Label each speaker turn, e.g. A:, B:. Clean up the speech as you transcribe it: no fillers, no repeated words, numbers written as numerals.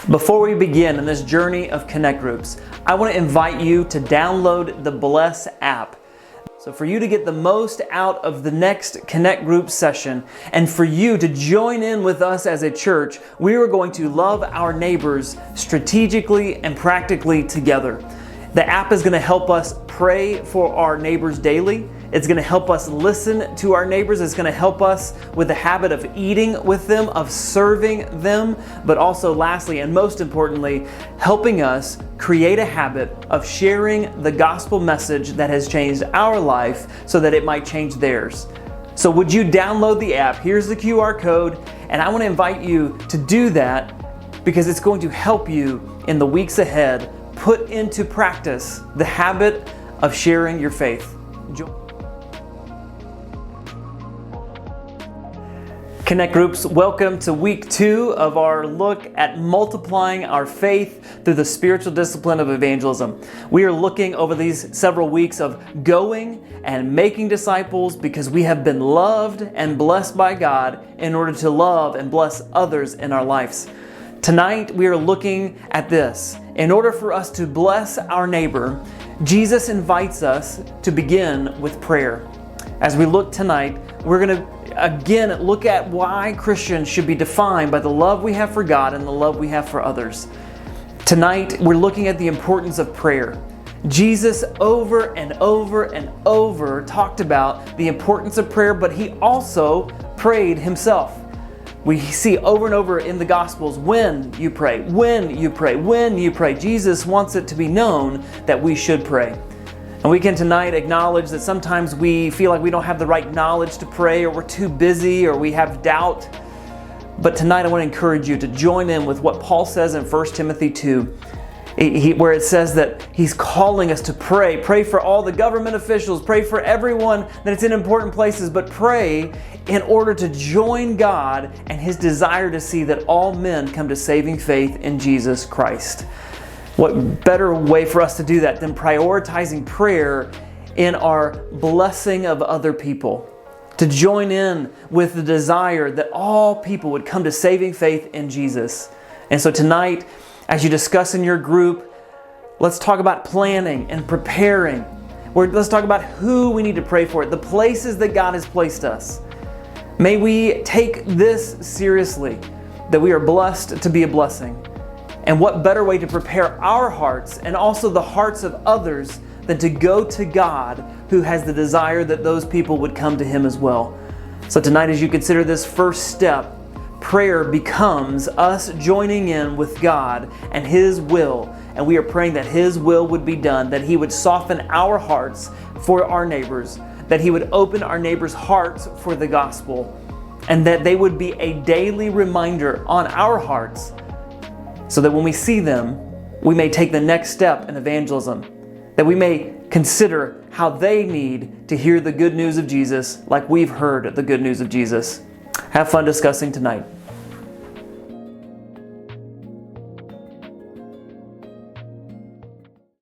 A: Before we begin in this journey of Connect Groups, I want to invite you to download the Bless app. So for you to get the most out of the next Connect Group session and for you to join in with us as a church, we are going to love our neighbors strategically and practically together. The app is going to help us pray for our neighbors daily. It's going to help us listen to our neighbors. It's going to help us with the habit of eating with them, of serving them, but also lastly and most importantly, helping us create a habit of sharing the gospel message that has changed our life so that it might change theirs. So would you download the app? Here's the QR code, and I want to invite you to do that because it's going to help you in the weeks ahead put into practice the habit of sharing your faith. Connect Groups, welcome to week 2 of our look at multiplying our faith through the spiritual discipline of evangelism. We are looking over these several weeks of going and making disciples because we have been loved and blessed by God in order to love and bless others in our lives. Tonight we are looking at this. In order for us to bless our neighbor, Jesus invites us to begin with prayer. As we look tonight, we're going to again look at why Christians should be defined by the love we have for God and the love we have for others. Tonight, we're looking at the importance of prayer. Jesus over and over and over talked about the importance of prayer, but he also prayed himself. We see over and over in the Gospels, when you pray, when you pray, when you pray. Jesus wants it to be known that we should pray. And we can tonight acknowledge that sometimes we feel like we don't have the right knowledge to pray, or we're too busy, or we have doubt. But tonight I want to encourage you to join in with what Paul says in 1 Timothy 2, where it says that he's calling us to pray. Pray for all the government officials, pray for everyone that it's in important places, but pray in order to join God and his desire to see that all men come to saving faith in Jesus Christ. What better way for us to do that than prioritizing prayer in our blessing of other people? To join in with the desire that all people would come to saving faith in Jesus. And so tonight, as you discuss in your group, let's talk about planning and preparing. Let's talk about who we need to pray for, the places that God has placed us. May we take this seriously, that we are blessed to be a blessing. And what better way to prepare our hearts and also the hearts of others than to go to God, who has the desire that those people would come to him as well. So tonight, as you consider this first step, prayer becomes us joining in with God and his will. And we are praying that his will would be done, that he would soften our hearts for our neighbors, that he would open our neighbors' hearts for the gospel, and that they would be a daily reminder on our hearts so that when we see them, we may take the next step in evangelism, that we may consider how they need to hear the good news of Jesus like we've heard the good news of Jesus. Have fun discussing tonight.